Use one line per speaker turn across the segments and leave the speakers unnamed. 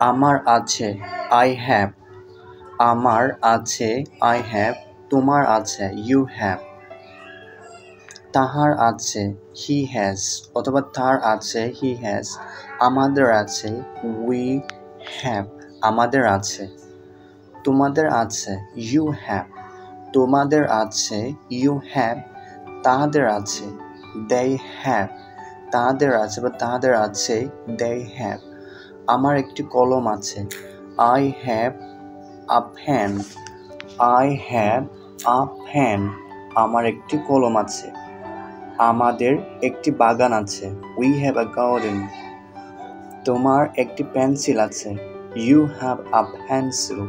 আমার আছে I have, আমার আছে I have, তোমার আছে you have, তাহার আছে he has অথবা তার আছে he has, আমাদের আছে we have, আমাদের আছে, তোমাদের আছে you have, তোমাদের আছে you have, তাহাদের আছে they have, তাহাদের আছে বা তাহাদের আছে they have, আমার একটি কলম আছে I have a pen, I have a pen, আমার একটি কলম আছে, আমাদের একটি বাগান আছে we have a garden, তোমার একটি পেন্সিল আছে you have a pencil,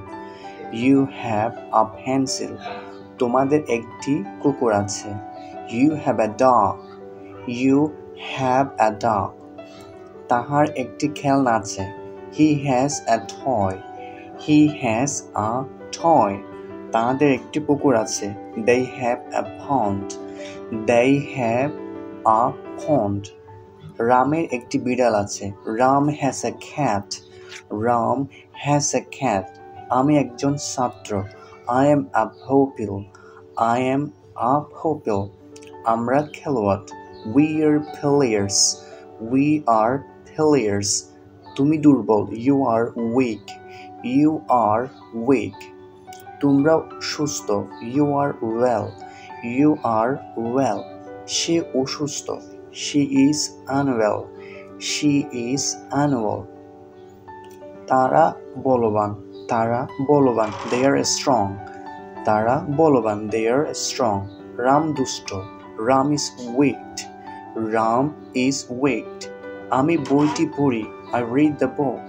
you have a pencil, তোমাদের একটি কুকুর আছে you have a dog, you have a dog, তাহার একটি খেলনা আছে he has a toy, he has a toy, তাদের একটি পুকুর আছে they have a pond, they have a pond, রামের একটি বিড়াল আছে Ram has a cat, Ram has a cat, আমি একজন ছাত্র I am a pupil, I am a pupil, আমরা খেলোয়াড় we are players, we are players, তুমি দুর্বল you are weak, you are weak, তোমরা সুস্থ you are well, you are well, সে অসুস্থ she is unwell, she is unwell, তারা বলবান they are strong, তারা বলবান they are strong, রাম দুষ্ট Ram is wicked, Ram is wicked, আমি বইটি পড়ি I read the book,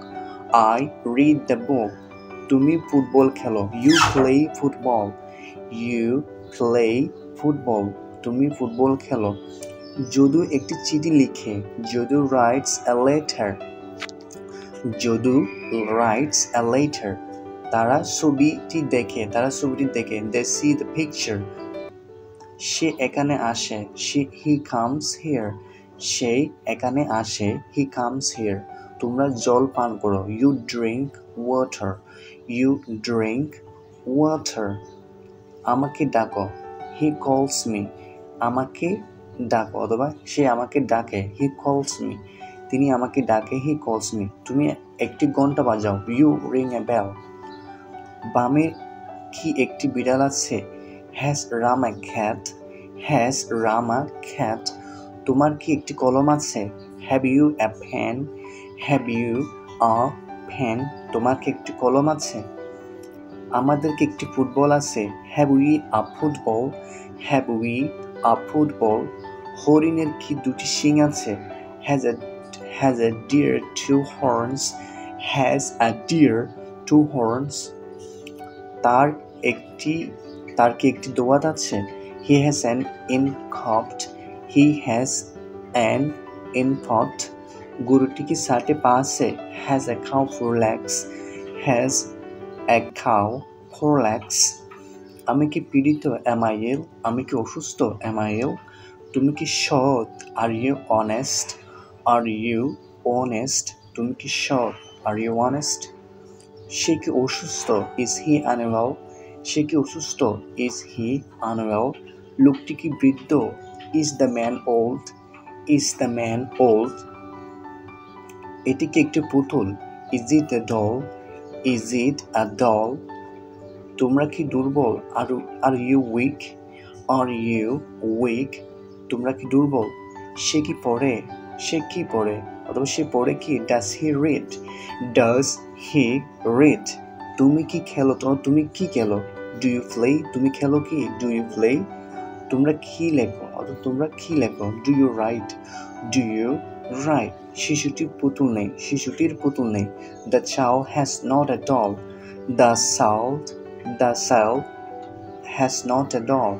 I read the book, তুমি ফুটবল খেলো you play football, you play football, তুমি ফুটবল খেলো, যদু একটি চিঠি লিখে Jadu writes a letter, Jadu writes a letter, তারা ছবিটি দেখে they see the picture, সে এখানে আসে he comes here, সে এখানে আসে he comes here, তোমরা জল পান করো you drink water, you drink water, আমাকে ডাকো he calls me, আমাকে ডাকো অথবা সে আমাকে ডাকে he calls me, তিনি আমাকে ডাকে he calls me, তুমি একটি ঘন্টা বাজাও you ring a bell, বামে কি একটি বিড়াল আছে has Ram a cat, has Ram a cat, তোমার কি একটি কলম আছে have you a pen, have you a pen, তোমার কি একটি কলম আছে, আমাদের কি একটি ফুটবল আছে have we a football, have we a football, হরিণের কি দুটি শিং আছে has a deer two horns, has a deer two horns, তার কি একটি দোয়াত আছে he has an incopt, he has an incopt, গরুটি কি চারটে পা আছে has a cow four legs, has a cow four legs, আমি কি পীড়িত am I ill, আমি কি অসুস্থ am I ill, তুমি কি সৎ are you honest, are you honest, তুমি কি সৎ are you honest, সে কি অসুস্থ is he unwell, সে কি অসুস্থ is he unwell, লোকটি কি বৃদ্ধ is the man old, is the man old, এটি কি একটি পুতুল is it a doll, is it a doll, তোমরা কি দুর্বল are you weak, are you weak, তোমরা কি দুর্বল, সে কি পড়ে অথবা সে পড়ে কি does he read, does he read, তুমি কি খেলো do you play, তুমি খেলো কি do you play, তোমরা কি লেখো অথবা তোমরা কি লেখো do you write, do you write, শিশুটির পুতুল নেই the child has not a doll, the child has not a doll,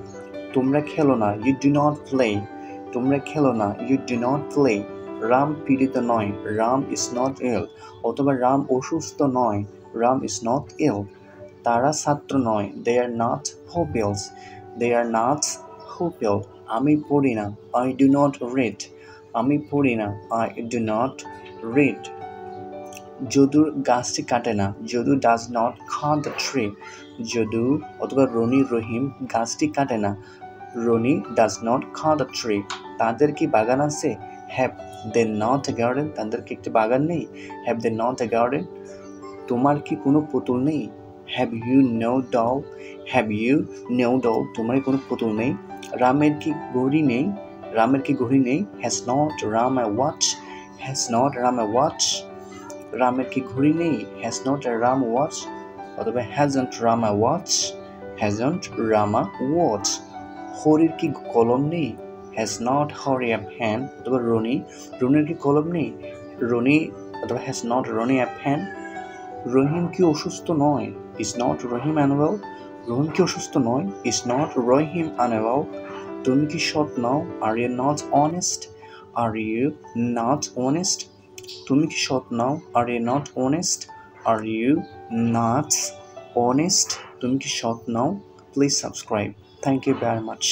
তোমরা খেলো না you do not play, তোমরা খেলো না you do not play, Ram পীড়িত নয় Ram is not ill, অথবা রাম অসুস্থ নয় Ram is not ill, তারা ছাত্র নয় they are not pupils, they are not pupil, আমি পড়ি না I do not read, আমি পড়ি না I do not read, যদুর গাছটি কাটে না, Jadu does not cut the tree. Jadu অথবা রনি রহিম গাছটি কাটে না, Roni does not cut the tree. তাদের কি বাগান আছে? Have they not a garden? তাদের কি একটি বাগান নেই? Have they not a garden? তোমার কি কোনো পুতুল নেই? Have you no doll? Have you no doll? তোমার কোনো পুতুল নেই? রামের কি ঘড়ি নেই? রামের কি ঘড়ি নেই? Has not Ram a watch? Has not Ram a watch? রামের কি ঘড়ি নেই? Has not a Ram watch? অথবা hasn't Ram a watch? Hasn't Ram a watch? হরির কি কলম নেই? Has not Hari a pen? অথবা রনির কি কলম নেই? রনি অথবা has not Roni a pen? Rahim কি অসুস্থ নয়? Is not Rahim unwell? Rahim কি অসুস্থ নয়? Is not Rahim unwell? তুমি কি সৎ নও? Are you not honest? Are you not honest? তুমি কি সৎ নও? Are you not honest? Are you not honest? তুমি কি সৎ নও? Please subscribe. Thank you very much.